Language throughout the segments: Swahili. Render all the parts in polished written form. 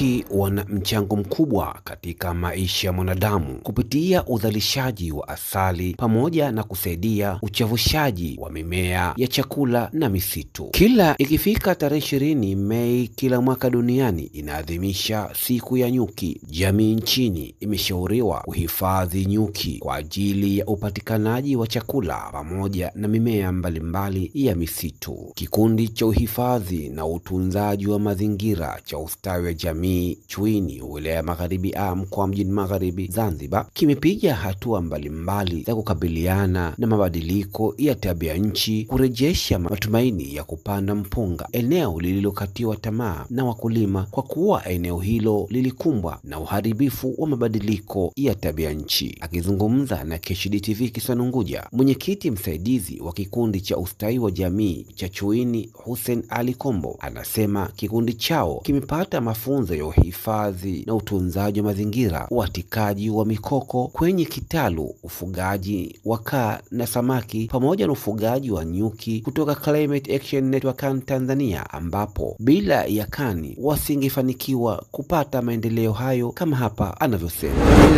Nyuki wana mchango mkubwa katika maisha ya mwanadamu kupitia uzalishaji wa asali pamoja na kusaidia uchavushaji wa mimea ya chakula na misitu. Kila ikifika tarehe 20 Mei kila mwaka duniani inaadhimisha siku ya nyuki. Jamii nchini imeshauriwa kuhifadhi nyuki kwa ajili ya upatikanaji wa chakula pamoja na mimea mbalimbali ya misitu. Kikundi cha uhifadhi na utunzaji wa mazingira cha ustawi wa jamii Chuini, wilaya ya Magharibi A, mkoa Mjini Magharibi Zanzibar, kimepiga hatua mbalimbali za kukabiliana na mabadiliko ya tabia nchi, kurejesha matumaini ya kupanda mpunga, eneo lililokatiwa tamaa na wakulima kwa kuwa eneo hilo lilikumbwa na uharibifu wa mabadiliko ya tabia nchi. Akizungumza na Keshidi TV Kisiwani Unguja, mwenyekiti msaidizi wa kikundi cha ustawi wa jamii cha Chuini, Hussein Ali Kombo, anasema kikundi chao kimepata mafunzo ya uhifadhi na utunzaji wa mazingira, uatikaji wa mikoko kwenye kitalu, ufugaji wa kaa na samaki pamoja na ufugaji wa nyuki kutoka Climate Action Network Tanzania, ambapo bila ya kani wasingefanikiwa kupata maendeleo hayo, kama hapa anavyosema.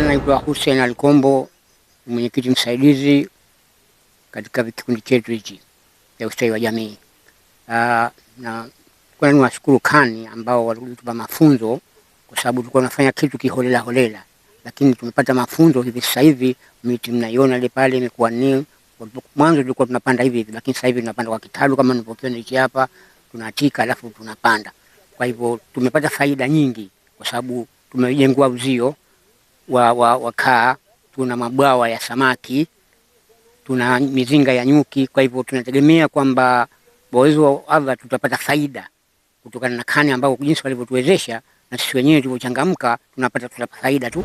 Naitwa Hussein Ali Kombo, mwenyekiti msaidizi katika kikundi chetu hichi cha ustawi wa jamii. Na kwa niwashukuru kani ambao walitupa mafunzo, kwa sababu tulikuwa tunafanya kitu kiholela holela, lakini tumepata mafunzo hivi sasa hivi. Miti mnaiona ile pale imekuwa ni mwanzo tulikuwa tunapanda hivi, lakini sasa hivi tunapanda kwa kitalu kama nilivyokiona hichi hapa, tunatika alafu tunapanda. Kwa hivyo tumepata faida nyingi, kwa sababu tumejengwa uzio wa kaa, tuna mabwawa ya samaki, tuna mizinga ya nyuki. Kwa hivyo tunategemea kwamba uwezo wa Allah tutapata faida kutokana na kani ambao jinsi walivyotuwezesha, na sisi wenyewe tulipochangamka tunapata faida tu.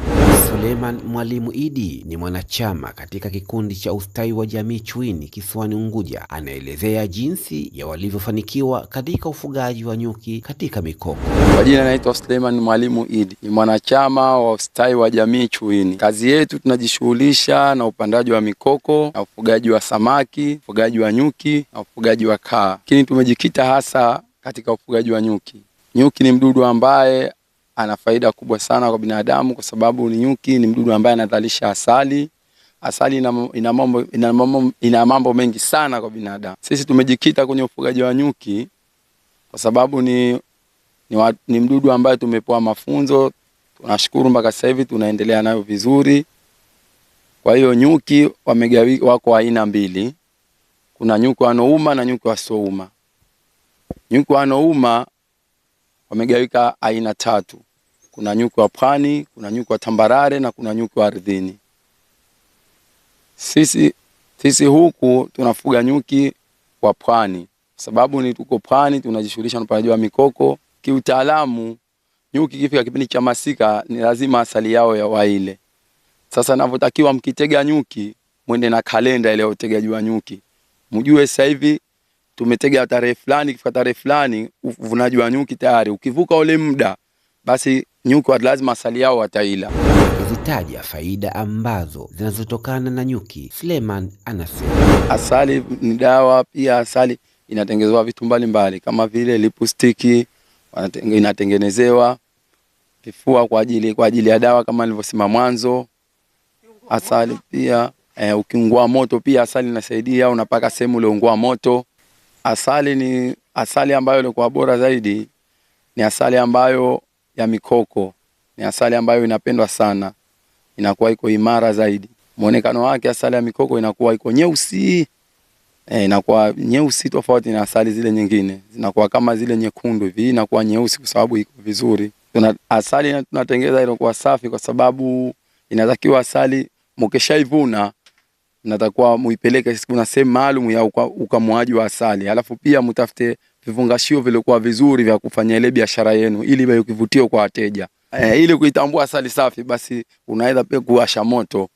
Suleiman Mwalimu Idi ni mwanachama katika kikundi cha ustawi wa jamii Chuini Kisiwani Unguja. Anaelezea jinsi ya walivyofanikiwa katika ufugaji wa nyuki katika mikoko. Kwa jina naitwa Suleiman Mwalimu Idi, ni mwanachama wa ustawi wa jamii Chuini. Kazi yetu tunajishughulisha na upandaji wa mikoko na ufugaji wa samaki, ufugaji wa nyuki na ufugaji wa kaa. Lakini tumejikita hasa katika ufugaji wa nyuki. Nyuki ni mdudu ambaye ana faida kubwa sana kwa binadamu, kwa sababu nyuki ni mdudu ambaye anazalisha asali. Asali ina mambo mengi sana kwa binadamu. Sisi tumejikita kwenye ufugaji wa nyuki kwa sababu ni mdudu ambaye tumepewa mafunzo. Tunashukuru mpaka sasa hivi tunaendelea nayo vizuri. Kwa hiyo nyuki wako aina mbili. Kuna nyuki wanouma na nyuki wasiouma. Nyuki wanouma wamegawika aina tatu. Kuna nyuki wa pwani, kuna nyuki wa tambarare na kuna nyuki wa ardhini. Sisi huku tunafuga nyuki wa pwani, sababu ni tuko pwani, tunajishughulisha na upandaji wa mikoko. Kiutaalamu, nyuki kifika kipindi cha masika ni lazima asali yao ya waile. Sasa ninavyotakiwa mkitega nyuki, mwende na kalenda ile ya utegaji wa nyuki. Mjue sasa hivi tumetega tarehe fulani, kifika tarehe fulani uvunaji wa nyuki tayari. Ukivuka ule muda, basi nyuki lazima asali yao wataila. Zitaja faida ambazo zinazotokana na nyuki, Suleiman anasema asali ni dawa. Pia asali inatengenezwa vitu mbalimbali kama vile lipstick, inatengenezewa kifua kwa ajili ya dawa kama nilivyosema mwanzo. Asali pia ukiungua moto pia asali inasaidia, unapaka sehemu ile ungua moto. Asali ambayo ilikuwa bora zaidi ni asali ambayo ya mikoko. Ni asali ambayo inapendwa sana, inakuwa iko imara zaidi. Muonekano wake asali ya mikoko inakuwa iko nyeusi. Inakuwa nyeusi tofauti na asali zile nyingine. Zinakuwa kama zile nyekundu hivi, inakuwa nyeusi kwa sababu iko vizuri. Asali tunatengeneza ile kwa safi, kwa sababu inatakiwa asali mkishaivuna natakuwa muipeleke kuna sehemu maalum ya ukamuaji wa asali. Alafu pia mtafute vifungashio vilikuwa vizuri vya kufanya ile biashara yenu, ili iwe kivutio kwa wateja. Ili kuitambua asali safi, basi unaweza pia kuwasha moto,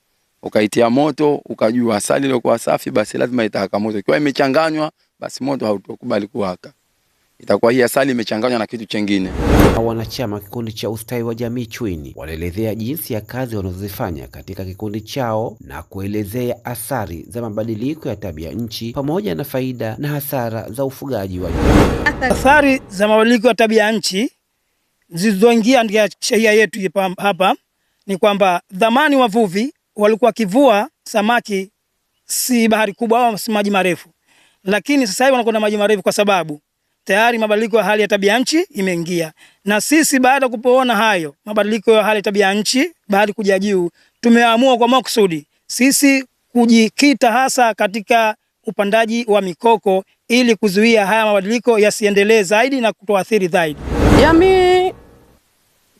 ukaitia moto, ukajua asali ile kwa safi, basi lazima itawaka moto. Ikiwa imechanganywa, basi moto hautakubali kuwaka. Itakuwa hii asali imechanganywa na kitu kingine. Wanachama kikundi cha ustawi wa jamii Chuini wanaelezea jinsi ya kazi wanazozifanya katika kikundi chao na kuelezea athari za mabadiliko ya tabia nchi pamoja na faida na hasara za ufugaji wa nyuki. Athari za mabadiliko ya tabia nchi zilizoingia katika sheria yetu hapa ni kwamba zamani wavuvi walikuwa kivua samaki si bahari kubwa au si maji marefu, lakini sasa hivi wanakwenda maji marefu kwa sababu tayari mabadiliko ya hali ya tabia nchi imeingia. Na sisi baada ya kupoona hayo mabadiliko ya hali ya tabia nchi, bahari kuja juu, tumeamua kwa makusudi sisi kujikita hasa katika upandaji wa mikoko ili kuzuia haya mabadiliko yasiendelee zaidi na kutoathiri zaidi. Jamii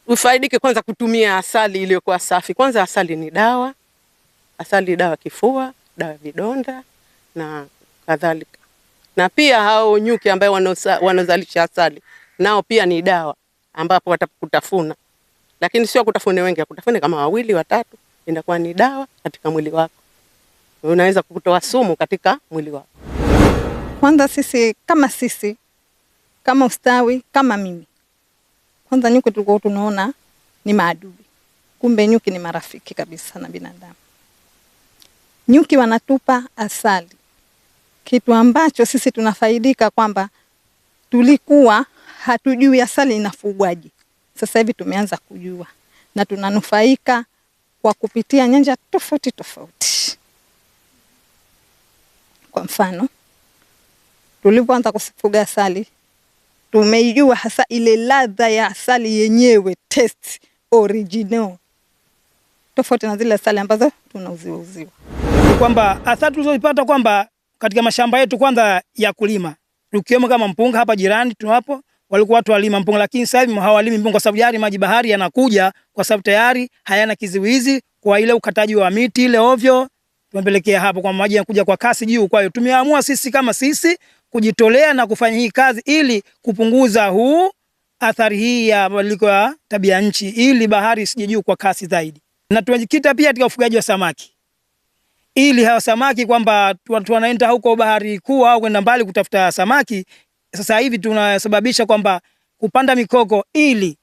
ufaidike kwanza kutumia asali iliyokuwa safi. Kwanza asali ni dawa. Asali dawa kifua, dawa vidonda na kadhalika. Na pia hao nyuki ambao wanazalisha asali nao pia ni dawa ambapo watakutafuna. Lakini sio kutafune wengi, kutafune kama 2 3 inakuwa ni dawa katika mwili wako. Unaweza kutoa sumu katika mwili wako. Kwanza sisi kama ustawi kama mimi. Kwanza nyuki tulikuwa tunaona ni maadui. Kumbe nyuki ni marafiki kabisa na binadamu. Nyuki wanatupa asali. Kitu ambacho sisi tunafaidika kwamba tulikuwa hatujui asali inafugwaje. Sasa hivi tumeanza kujua na tunanufaika kwa kupitia nyanja tofauti tofauti. Kwa mfano, tulipoanza kufuga asali, tumeijua hasa ile ladha ya asali yenyewe, taste original. Tofauti na zile asali ambazo tunauziwa. Kwamba athari tulizopata kwamba katika mashamba yetu kwanza ya kulima, tukiwemo kama mpunga hapa jirani tunapo, walikuwa watu walima mpunga, lakini sasa hivi hawalimi mpunga kwa sababu tayari maji bahari yanakuja, kwa sababu tayari hayana kiziwizi kwa ile ukataji wa miti ile ovyo. Tumepelekea hapo kwa maji yanakuja kwa kasi juu. Kwa hiyo tumeamua sisi kujitolea na kufanya hii kazi ili kupunguza athari hii ya mabadiliko ya tabia nchi, ili bahari isije juu kwa kasi zaidi. Na tumejikita pia katika ufugaji wa samaki, ili hawa samaki kwamba watu wanaenda huko bahari kuu au kwenda mbali kutafuta samaki. Sasa hivi tunasababisha kwamba kupanda mikoko ili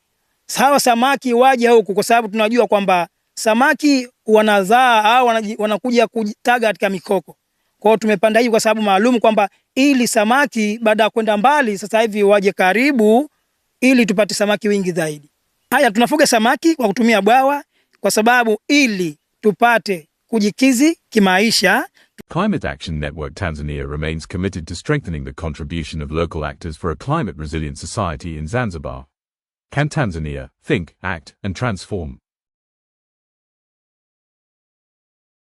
hawa samaki waje huku, kwa sababu tunajua kwamba samaki wanazaa au wanakuja kutaga katika mikoko. Kwa hiyo tumepanda hii kwa sababu maalum kwamba ili samaki baada ya kwenda mbali sasa hivi waje karibu ili tupate samaki wingi zaidi. Haya, tunafuga samaki kwa kutumia bwawa kwa sababu ili tupate kujikizi kimaisha. Climate Action Network Tanzania remains committed to strengthening the contribution of local actors for a climate resilient society in Zanzibar. Can Tanzania think, act, and transform?